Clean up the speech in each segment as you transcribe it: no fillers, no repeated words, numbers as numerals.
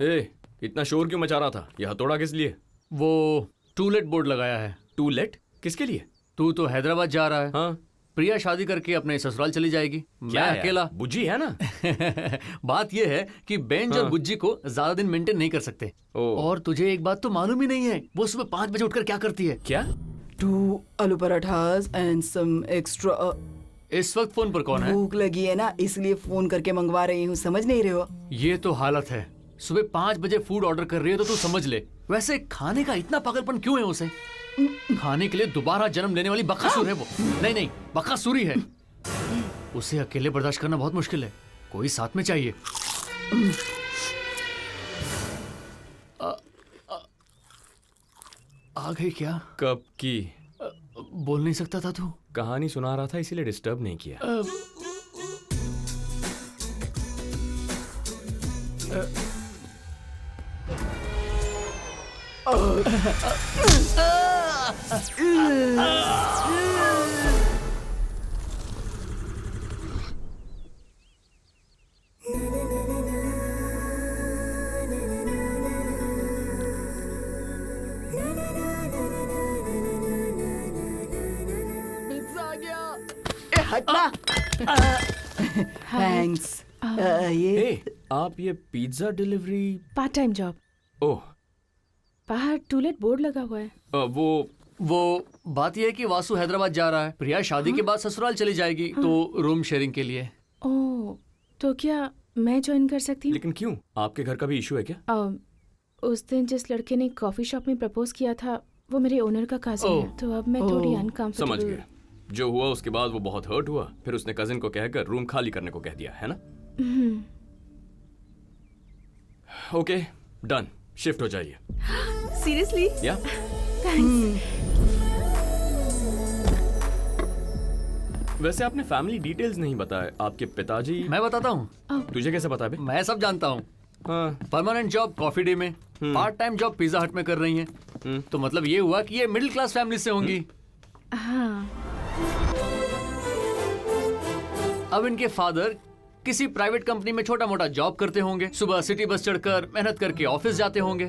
ए, इतना शोर क्यों मचा रहा था? यह हथौड़ा किस लिए? वो टू लेट बोर्ड लगाया है। Too late? किसके लिए? तू तो हैदराबाद जा रहा है। हाँ, प्रिया शादी करके अपने ससुराल चली जाएगी। मैं अकेला। बुज्जी है ना। बात यह है कि बेंज और गुज्जी को ज्यादा दिन मेंटेन नहीं कर सकते। और तुझे एक बात तो मालूम ही नहीं है, वो सुबह 5 बजे उठकर क्या करती है। क्या? 2 आलू पराठास एंड सम एक्स्ट्रा। इस वक्त फोन पर कौन है? भूख लगी है ना, इसलिए फोन करके मंगवा रही हूँ, समझ नहीं रहे हो? ये तो हालत है, सुबह 5 बजे फूड ऑर्डर कर रही है तो तू समझ ले। वैसे खाने का इतना पागलपन क्यों है उसे? खाने के लिए दोबारा जन्म लेने वाली बकासुर है वो। नहीं, बकासुरी है। उसे अकेले बर्दाश्त करना बहुत मुश्किल है, कोई साथ में चाहिए। आ गई क्या? कब की? बोल नहीं सकता था तू? कहानी सुना रहा था, इसीलिए डिस्टर्ब नहीं किया। हटना। थैंक्स। ये ए, आप ये pizza delivery? Part time job. Oh, बाहर टूलेट बोर्ड लगा हुआ है। वो बात यह है कि वासु हैदराबाद जा रहा है। प्रिया शादी के बाद ससुराल चली जाएगी तो रूम शेयरिंग के लिए। ओह, तो क्या मैं ज्वाइन कर सकती हूँ? लेकिन क्यों? आपके घर का भी इशू है क्या? उस दिन जिस लड़के ने कॉफी शॉप में प्रपोज किया था वो मेरे ओनर का काजिन है, तो अब मैं थोड़ी अनकंफर्टेबल। समझ गया। जो हुआ उसके बाद वो बहुत हर्ट हुआ, फिर उसने कजिन को कहकर रूम खाली करने को कह दिया, है ना? Okay, done. शिफ्ट हो जाइए। सीरियसली? या? थैंक्स। वैसे आपने फैमिली डिटेल्स नहीं बताए। आपके पिताजी? मैं बताता हूँ। तुझे कैसे पता बे? मैं सब जानता हूँ। हाँ। परमानेंट जॉब कॉफी डे में, पार्ट टाइम जॉब पिज्जा हट में कर रही हैं। तो मतलब ये हुआ कि ये मिडिल क्लास फैमिली से होंगी। हाँ। अब इनके फादर किसी प्राइवेट कंपनी में छोटा मोटा जॉब करते होंगे, सुबह सिटी बस चढ़कर मेहनत करके ऑफिस जाते होंगे।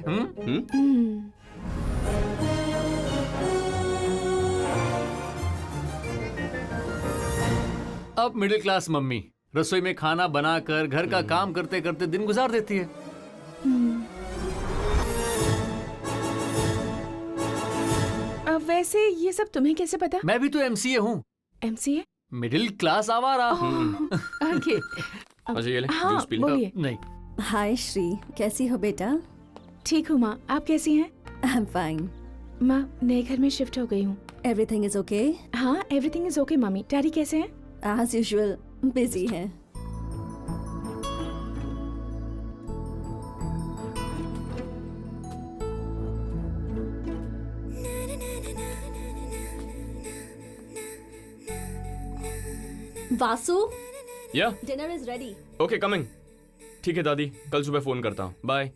अब मिडिल क्लास मम्मी रसोई में खाना बनाकर घर का काम करते करते दिन गुजार देती है। अब वैसे ये सब तुम्हें कैसे पता? मैं भी तो एमसीए हूँ। एमसीए? मिडिल क्लास आवारा। ओके। अच्छा ये ले, हाँ, जूस पी ले। बोलिए। नहीं। हाय श्री, कैसी हो बेटा? ठीक हूँ माँ, आप कैसी हैं? I am fine. माँ, नए घर में शिफ्ट हो गई हूँ। Everything is okay? हाँ, everything is okay mummy. Daddy कैसे हैं? एज यूजुअल बिजी हैं। वासु, या? Dinner is ready. Okay, coming. ठीक है दादी, कल सुबह फोन करता हूँ। बाय।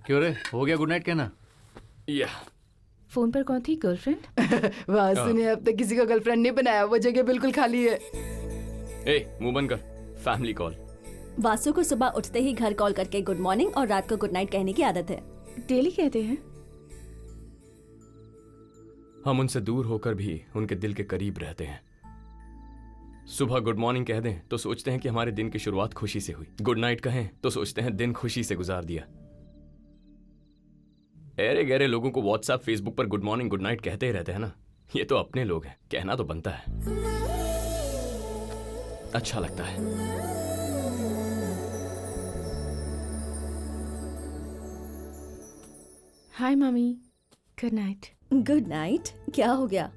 क्यों रे, हो गया गुड नाइट कहना? या। फोन पर कौन थी? गर्लफ्रेंड? वासु ने अब तक किसी को गर्लफ्रेंड नहीं बनाया, वो जगह बिल्कुल खाली है। ए, मुंह बंद कर। Family call. वासु को सुबह उठते ही घर कॉल करके गुड मॉर्निंग और रात को गुड नाइट कहने की आदत है। डेली कहते हैं। हम उनसे दूर होकर भी उनके दिल के करीब रहते हैं। सुबह गुड मॉर्निंग कह दें तो सोचते हैं कि हमारे दिन की शुरुआत खुशी से हुई। गुड नाइट कहें तो सोचते हैं दिन खुशी से गुजार दिया। ऐरे गहरे लोगों को व्हाट्सएप फेसबुक पर गुड मॉर्निंग गुड नाइट कहते ही रहते हैं ना। ये तो अपने लोग हैं, कहना तो बनता है। अच्छा लगता है। Hi mummy, good night. Good night. क्या हो गया?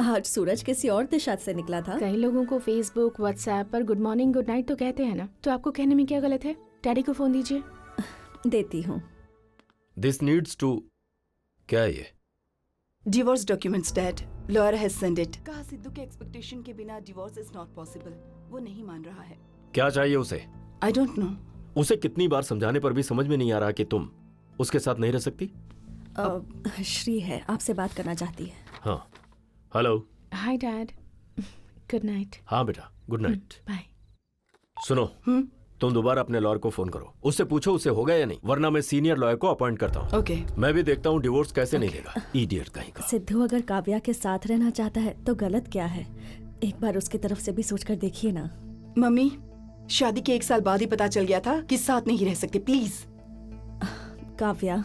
आज सूरज किसी और दिशा से निकला था। कई लोगों को फेसबुक व्हाट्सएप पर गुड मॉर्निंग गुड नाइट तो कहते हैं ना, तो आपको कहने में क्या गलत है? डैडी को फोन दीजिए। देती हूँ। This needs to. क्या है ये? Divorce documents dad, lawyer has send it. कहा सिद्धू के एक्सपेक्टेशन के बिना डिवोर्स इज नॉट पॉसिबल। वो नहीं मान रहा है। क्या चाहिए उसे? I don't know. उसे कितनी बार समझाने पर भी समझ में नहीं आ रहा कि तुम उसके साथ नहीं रह सकती। श्री है, आपसे बात करना चाहती है। हाँ, hello. Hi dad, good night. हाँ बेटा, गुड नाइट। बाय। सुनो, तुम दोबारा अपने लॉयर को फोन करो, उससे पूछो उसे हो गया या नहीं, वरना मैं सीनियर लॉयर को अपॉइंट करता हूँ। ओके। मैं भी देखता हूँ डिवोर्स कैसे नहीं देगा। इडियट कहीं का। सिद्धू अगर काव्या के साथ रहना चाहता है तो गलत क्या है? एक बार उसकी तरफ से भी सोचकर देखिए ना। मम्मी, शादी के 1 साल बाद ही पता चल गया था कि साथ नहीं रह सकते। प्लीज। काव्या,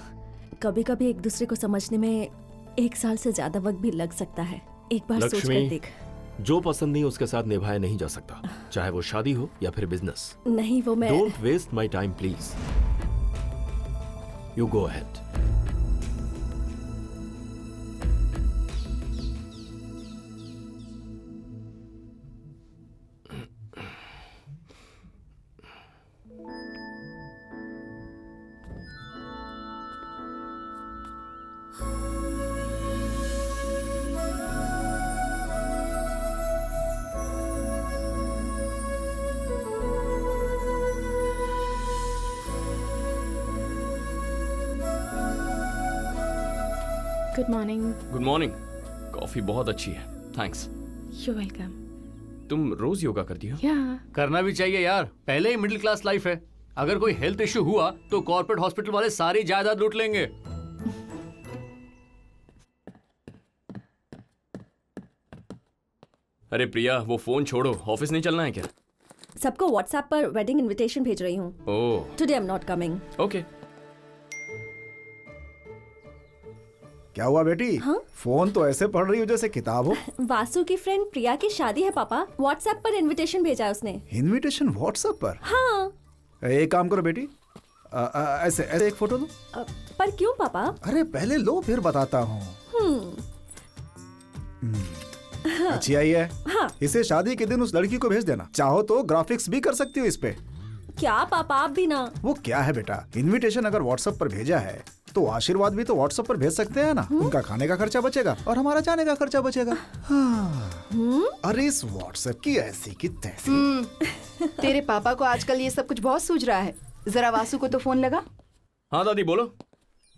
कभी कभी एक दूसरे को समझने में 1 साल से ज्यादा वक्त भी लग सकता है। एक बार सोच कर देख। जो पसंद नहीं उसके साथ निभाया नहीं जा सकता, चाहे वो शादी हो या फिर बिजनेस। नहीं, वो मैं don't waste my time please. You go ahead. Good morning. Good morning. Coffee बहुत अच्छी है, थैंक्स। You welcome. तुम रोज योगा करती हो? या करना भी चाहिए यार, पहले ही मिडिल क्लास लाइफ है। अगर कोई हेल्थ इश्यू हुआ तो कॉर्पोरेट हॉस्पिटल वाले सारी जायदाद लूट लेंगे। अरे प्रिया, वो फोन छोड़ो, ऑफिस नहीं चलना है क्या? सबको व्हाट्सएप पर वेडिंग इनविटेशन भेज रही हूँ। Oh today I am not coming. Okay. क्या हुआ बेटी? हाँ? फोन तो ऐसे पढ़ रही हो जैसे किताब हो। वासु की फ्रेंड प्रिया की शादी है पापा, व्हाट्सएप पर इनविटेशन भेजा है उसने। इनविटेशन व्हाट्सएप पर? हाँ। एक काम करो बेटी, ऐसे ऐसे एक फोटो लो। पर क्यों पापा? अरे पहले लो फिर बताता हूँ। अच्छी आई है। हाँ। इसे शादी के दिन उस लड़की को भेज देना, चाहो तो ग्राफिक्स भी कर सकती हो इस पे। क्या पापा, आप भी ना। वो क्या है बेटा, इनविटेशन अगर व्हाट्सएप पर भेजा है तो आशीर्वाद भी तो व्हाट्सएप पर भेज सकते हैं ना। उनका खाने का खर्चा बचेगा और हमारा जाने का खर्चा बचेगा। हाँ। अरे इस व्हाट्सएप की ऐसी की तैसी। तेरे पापा को आजकल ये सब कुछ बहुत सूझ रहा है। जरा वासु को तो फोन लगा। हाँ दादी बोलो।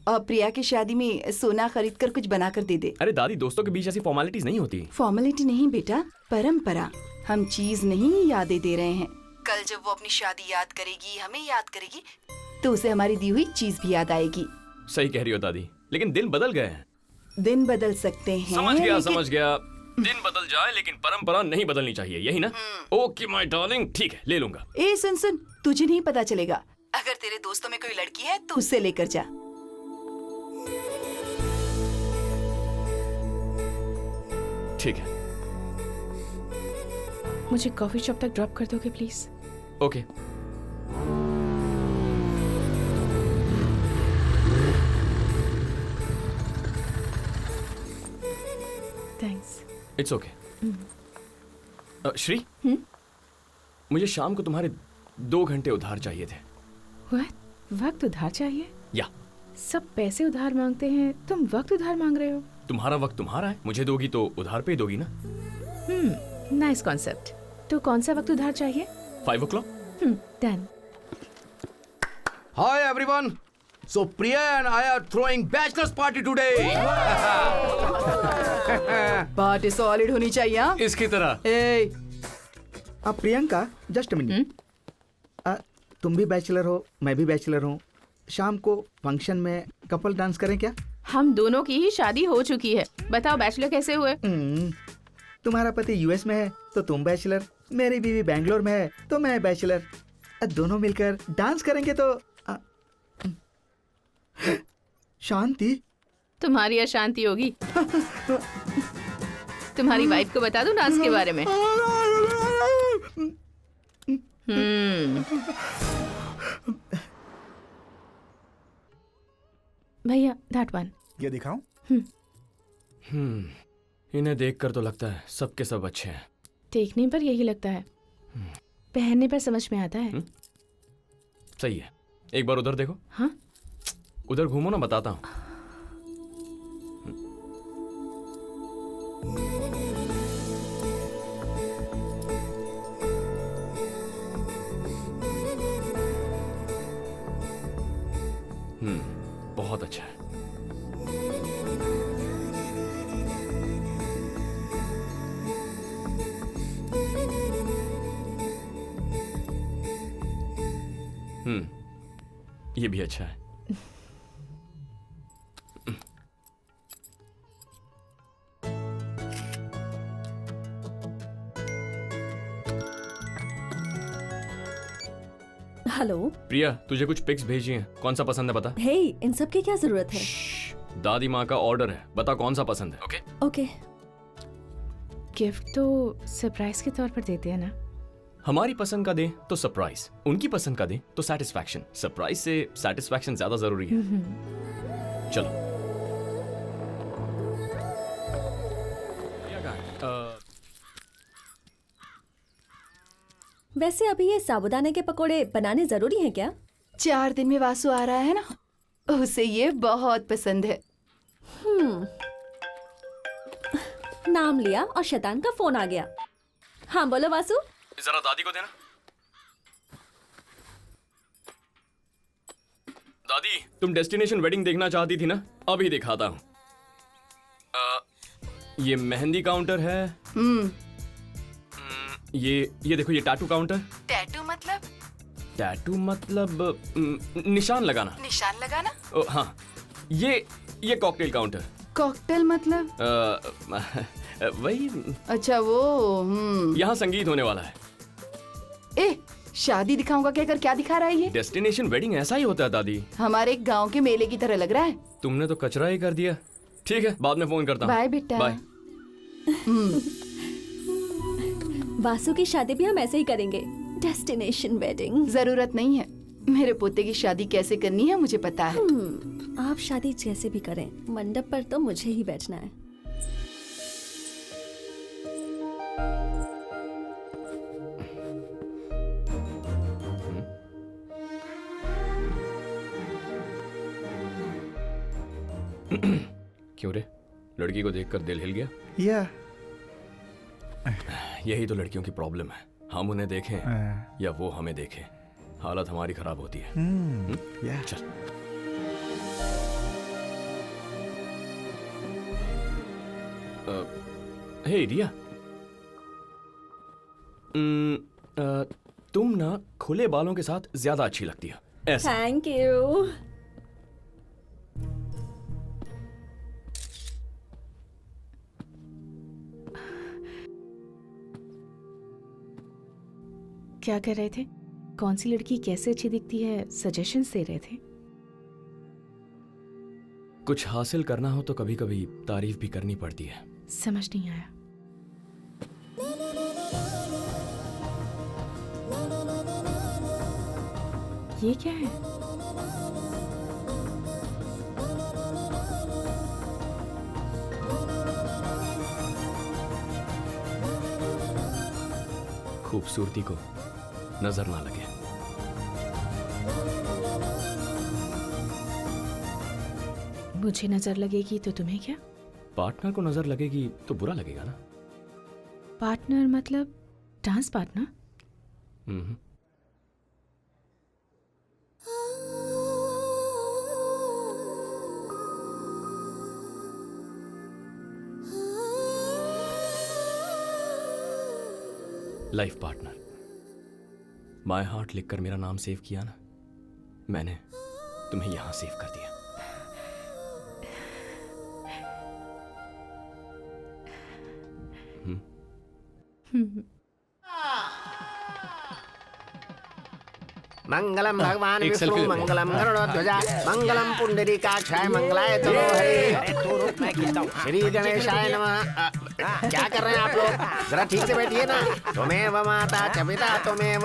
और प्रिया की शादी में सोना खरीद कर कुछ बना कर दे दे। अरे दादी, दोस्तों के बीच ऐसी फॉर्मेलिटीज नहीं होती। फॉर्मेलिटी नहीं बेटा, परंपरा। हम चीज नहीं, यादें दे रहे हैं। कल जब वो अपनी शादी याद करेगी, हमें याद करेगी, तो उसे हमारी दी हुई चीज भी याद आएगी। सही कह रही हो दादी, लेकिन दिन बदल गए हैं। दिन बदल सकते हैं। समझ गया लेकिन- समझ गया। दिन बदल जाए लेकिन परंपरा नहीं बदलनी चाहिए, यही ना? ओके माय डार्लिंग, ठीक है, ले लूंगा। ए सुन सुन, तुझे नहीं पता चलेगा। अगर तेरे दोस्तों में कोई लड़की है तो उससे लेकर जा। ठीक है। मुझे कॉफी शॉप तक ड्रॉप कर दोगे please? Okay. Thanks. It's okay. Shri, मुझे शाम को तुम्हारे 2 घंटे उधार चाहिए थे। व्हाट? वक्त उधार चाहिए? या सब पैसे उधार मांगते हैं, तुम वक्त उधार मांग रहे हो? तुम्हारा वक्त तुम्हारा है, मुझे दोगी तो उधार पे ही दोगी ना। Nice concept. तो कौन सा वक्त उधार चाहिए? 5 o'clock? Done. Hi everyone. So Priya and I are throwing bachelor's party today. Party solid होनी चाहिए। हाँ? इसकी तरह। ए, अब प्रियंका, जस्ट मिनट। तुम भी बैचलर हो, मैं भी बैचलर हूँ। शाम को फंक्शन में कपल डांस करें क्या? हम दोनों की ही शादी हो चुकी है। बताओ बैचलर कैसे हुए? तुम्हारा पति यूएस में है तो तुम बैचलर, मेरी बीवी बैंगलोर में है तो मैं बैचलर। दोनों मिलकर डांस करेंगे तो शांति। तुम्हारी अशांति होगी। तुम्हारी वाइफ को बता दूं डांस के बारे में? भैया दैट वन। ये दिखाऊं? इन्हें देखकर तो लगता है सबके सब अच्छे हैं। देखने पर यही लगता है, पहनने पर समझ में आता है। सही है। एक बार उधर देखो। हाँ? उधर घूमो ना, बताता हूँ। बहुत अच्छा है। ये भी अच्छा है। हेलो। प्रिया, तुझे कुछ पिक्स भेजी हैं, कौन सा पसंद है बता। हे, इन सब की क्या जरूरत है? दादी माँ का ऑर्डर है, बता कौन सा पसंद है। Okay okay. गिफ्ट तो सरप्राइज के तौर पर देते हैं ना। हमारी पसंद का दे तो सरप्राइज, उनकी पसंद का दे तो सेटिस्फैक्शन। सरप्राइज से सेटिस्फैक्शन ज्यादा जरूरी है। चलो। वैसे अभी ये साबूदाने के पकोड़े बनाने जरूरी हैं क्या? 4 दिन में वासु आ रहा है ना, उसे ये बहुत पसंद है। नाम लिया और शैतान का फोन आ गया। हाँ बोलो वासु। जरा दादी को देना। दादी, तुम डेस्टिनेशन वेडिंग देखना चाहती थी ना, अभी दिखाता हूँ। ये मेहंदी काउंटर है। ये देखो, ये टैटू काउंटर। टैटू मतलब? टैटू मतलब निशान लगाना। निशान लगाना? हाँ। ये कॉकटेल काउंटर। कॉकटेल मतलब? वही। अच्छा वो। यहाँ संगीत होने वाला है। ए, शादी दिखाऊंगा कहकर क्या दिखा रहा है ये? डेस्टिनेशन वेडिंग ऐसा ही होता है दादी। हमारे गांव के मेले की तरह लग रहा है। तुमने तो कचरा ही कर दिया। ठीक है, बाद में फोन करता हूँ। बाय बेटा। बाय। वासु की शादी भी हम ऐसे ही करेंगे, डेस्टिनेशन वेडिंग। जरूरत नहीं है, मेरे पोते की शादी कैसे करनी है मुझे पता है। आप शादी जैसे भी करें, मंडप पर तो मुझे ही बैठना है। क्यों रे, लड़की को देखकर दिल हिल गया? या यही तो लड़कियों की प्रॉब्लम है, हम उन्हें देखें या वो हमें देखें, हालत हमारी खराब होती है। या चल। हे रिया, तुम ना खुले बालों के साथ ज्यादा अच्छी लगती है। ऐसा। Thank you. क्या कर रहे थे? कौन सी लड़की कैसे अच्छी दिखती है सजेशंस दे रहे थे? कुछ हासिल करना हो तो कभी कभी तारीफ भी करनी पड़ती है। समझ नहीं आया। ये क्या है? खूबसूरती को नजर ना लगे। मुझे नजर लगेगी तो तुम्हें क्या? पार्टनर को नजर लगेगी तो बुरा लगेगा ना। पार्टनर मतलब dance partner? Life partner. My heart लिखकर मेरा नाम सेव किया ना, मैंने तुम्हें यहां सेव कर दिया। मंगलम भगवान एक विष्णु सेल्फी मंगलम गरुड़ध्वजा मंगलम पुंडरीकाक्षाय मंगलाय तनो हरि श्री गणेशाय नमः। क्या कर रहे हैं आप लोग? जरा ठीक से बैठिए ना। त्वमेव माता च पिता त्वमेव।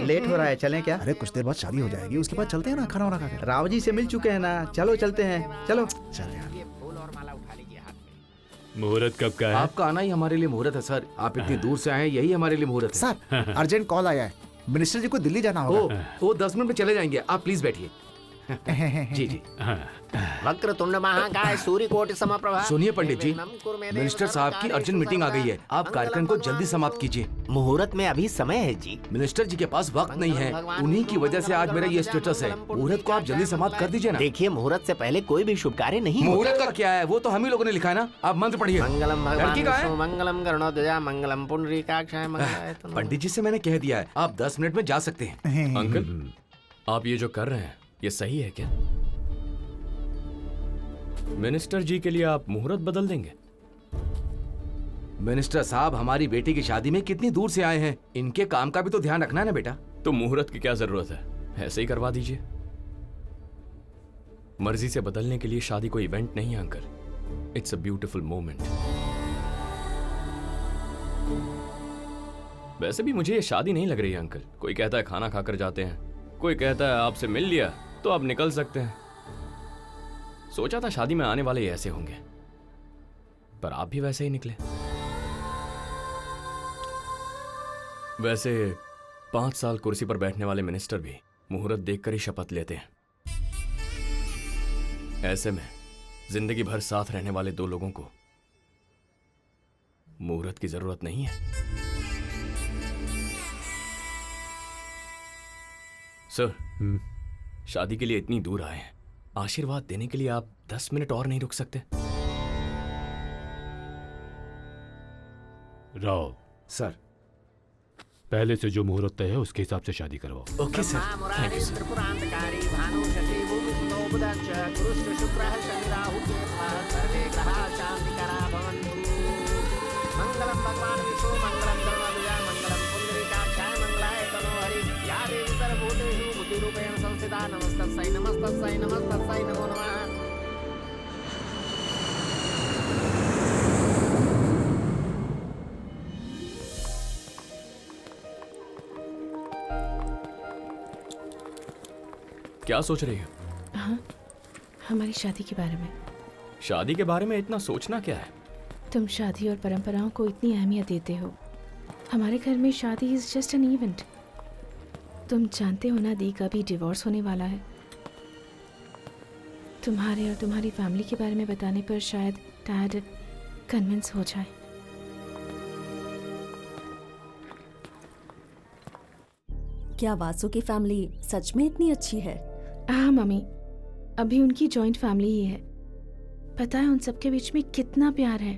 लेट हो रहा है, चलें क्या? अरे कुछ देर बाद शादी हो जाएगी, उसके बाद चलते हैं ना, खाना वाना खा के। राव जी से मिल चुके हैं ना, चलो चलते हैं, चलो। चल यार। फूल और माला उठा लीजिए हाथ में। मुहूर्त कब का है? आपका आना ही हमारे लिए मुहूर्त है सर। आप इतनी दूर से आए हैं, यही हमारे लिए मुहूर्त है। सर, अर्जेंट कॉल आया है, मिनिस्टर जी को दिल्ली जाना होगा। वो 10 मिनट में चले जाएंगे, आप प्लीज बैठिए। जी जी। वक्रतुंड महाकाय सूर्यकोटि समप्रभा। सुनिए पंडित जी, मिनिस्टर साहब की अर्जेंट मीटिंग आ गई है, आप कार्यक्रम को जल्दी समाप्त कीजिए। मुहूर्त में अभी समय है जी। मिनिस्टर जी के पास वक्त नहीं है, उन्हीं की वजह से आज मेरा ये स्टेटस है। मुहूर्त को आप जल्दी समाप्त कर दीजिए ना। देखिए, मुहूर्त से पहले कोई भी शुभ कार्य नहीं होता। मुहूर्त का क्या है, वो तो हम ही लोगों ने लिखा है ना। आप मंत्र पढ़िए। मंगलम लड़की भगवान कहाँ है? विष्णु मंगलम गरुड़ध्वजा मंगलम पुंडरीकाक्षाय मंगलाय तनो। पंडित जी से मैंने कह दिया है, आप 10 मिनट में जा सकते हैं। अंकल, आप ये जो कर रहे हैं ये सही है क्या? मिनिस्टर जी के लिए आप मुहूर्त बदल देंगे? मिनिस्टर साहब, हमारी बेटी की शादी में कितनी दूर से आए हैं, इनके काम का भी तो ध्यान रखना है ना बेटा। तो मुहूर्त की क्या जरूरत है, ऐसे ही करवा दीजिए। मर्जी से बदलने के लिए शादी कोई इवेंट नहीं है uncle, it's a beautiful moment. वैसे भी मुझे ये शादी नहीं लग रही है अंकल। कोई कहता है खाना खाकर जाते हैं, कोई कहता है आपसे मिल लिया तो आप निकल सकते हैं। सोचा था शादी में आने वाले ही ऐसे होंगे, पर आप भी वैसे ही निकले। वैसे 5 साल कुर्सी पर बैठने वाले मिनिस्टर भी मुहूर्त देखकर ही शपथ लेते हैं। ऐसे में जिंदगी भर साथ रहने वाले दो लोगों को मुहूर्त की जरूरत नहीं है। सर, शादी के लिए इतनी दूर आए हैं, आशीर्वाद देने के लिए आप 10 मिनट और नहीं रुक सकते? राव सर, पहले से जो मुहूर्त तय है उसके हिसाब से शादी करवाओ। Okay sir, thank you sir. मंगलम भगवान विष्णु मंगलम गरुड़ध्वजा मंगलम पुंडरीकाक्षाय मंगलाय तनोहरि या देवी सर्वभूतेषु बुद्धिरूपेण संस्थिता नमस्तस्यै नमस्तस्यै नमस्तस्यै नमो नमः। क्या सोच रही हो? हाँ, हमारी शादी के बारे में। शादी के बारे में इतना सोचना क्या है? तुम शादी और परंपराओं को इतनी अहमियत देते हो। हमारे घर में शादी इज जस्ट एन इवेंट। तुम जानते हो ना दी का भी डिवोर्स होने वाला है। तुम्हारे और तुम्हारी फैमिली के बारे में बताने पर शायद डैड कन्विंस हो जाए। क्या वासु की फैमिली सच में इतनी अच्छी है? हाँ मम्मी, अभी उनकी जॉइंट फैमिली ही है। पता है उन सबके बीच में कितना प्यार है।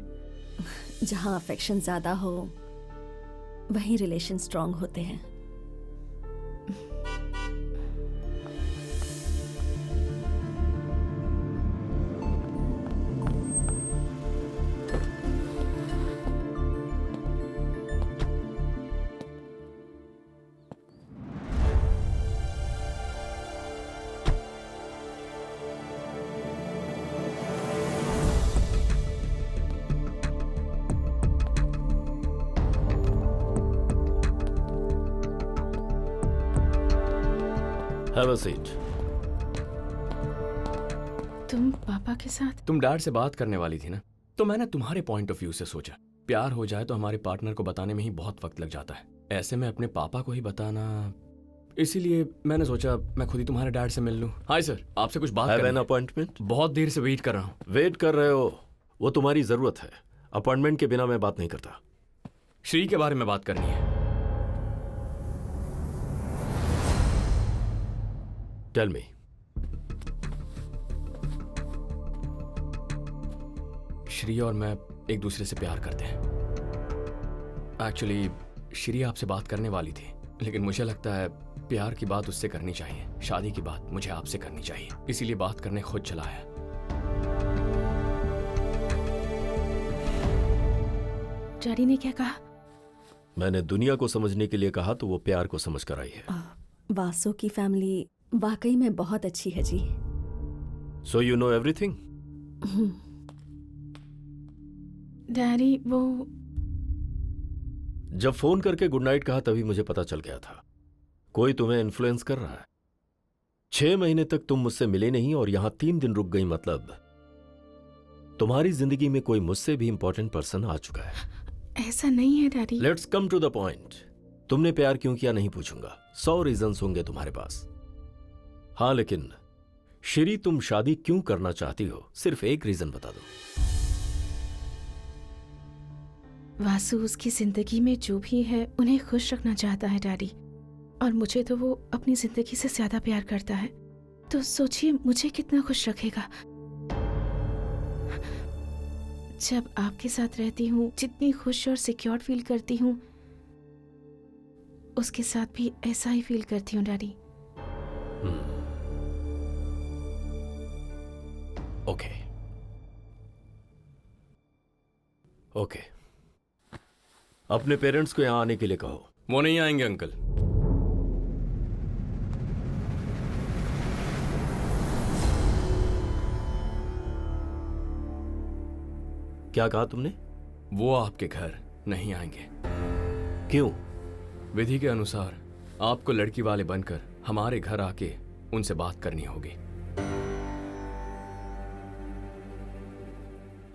जहाँ अफेक्शन ज्यादा हो वहीं रिलेशन स्ट्रांग होते हैं। Have a seat. तुम पापा के साथ? तुम डैड से बात करने वाली थी ना, तो मैंने तुम्हारे पॉइंट ऑफ व्यू से सोचा। प्यार हो जाए तो हमारे पार्टनर को बताने में ही बहुत वक्त लग जाता है, ऐसे में अपने पापा को ही बताना। इसीलिए मैंने सोचा मैं खुद ही तुम्हारे डैड से मिल लूं। हाय सर, आपसे कुछ बात करनी है। अपॉइंटमेंट? बहुत देर से वेट कर रहा हूँ। वेट कर रहे हो वो तुम्हारी जरूरत है, अपॉइंटमेंट के बिना मैं बात नहीं करता। श्री के बारे में बात करनी है। Tell me. श्री और मैं एक दूसरे से प्यार करते हैं। एक्चुअली श्री आपसे बात करने वाली थी, लेकिन मुझे लगता है प्यार की बात उससे करनी चाहिए, शादी की बात मुझे आपसे करनी चाहिए। इसीलिए बात करने खुद चला है। डैडी ने क्या कहा? मैंने दुनिया को समझने के लिए कहा तो वो प्यार को समझ कर आई है। वासु की फैमिली वाकई में बहुत अच्छी है जी। So you know everything? Daddy वो जब फोन करके गुड नाइट कहा तभी मुझे पता चल गया था कोई तुम्हें इन्फ्लुएंस कर रहा है। 6 महीने तक तुम मुझसे मिले नहीं और यहां 3 दिन रुक गई, मतलब तुम्हारी जिंदगी में कोई मुझसे भी इंपॉर्टेंट पर्सन आ चुका है। ऐसा नहीं है daddy. Let's come to the point. तुमने प्यार क्यों किया नहीं पूछूंगा, 100 रीजंस होंगे तुम्हारे पास। हाँ, लेकिन श्री तुम शादी क्यों करना चाहती हो, सिर्फ एक रीजन बता दो। वासु उसकी जिंदगी में जो भी है उन्हें खुश रखना चाहता है डैडी, और मुझे तो वो अपनी जिंदगी से ज्यादा प्यार करता है। तो सोचिए मुझे कितना खुश रखेगा। जब आपके साथ रहती हूँ जितनी खुश और सिक्योर फील करती हूँ, उसके साथ भी ऐसा ही फील करती हूँ डैडी। ओके ओके, अपने पेरेंट्स को यहां आने के लिए कहो। वो नहीं आएंगे अंकल। क्या कहा तुमने? वो आपके घर नहीं आएंगे। क्यों? विधि के अनुसार आपको लड़की वाले बनकर हमारे घर आके उनसे बात करनी होगी।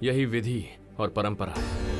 यही विधि और परंपरा है।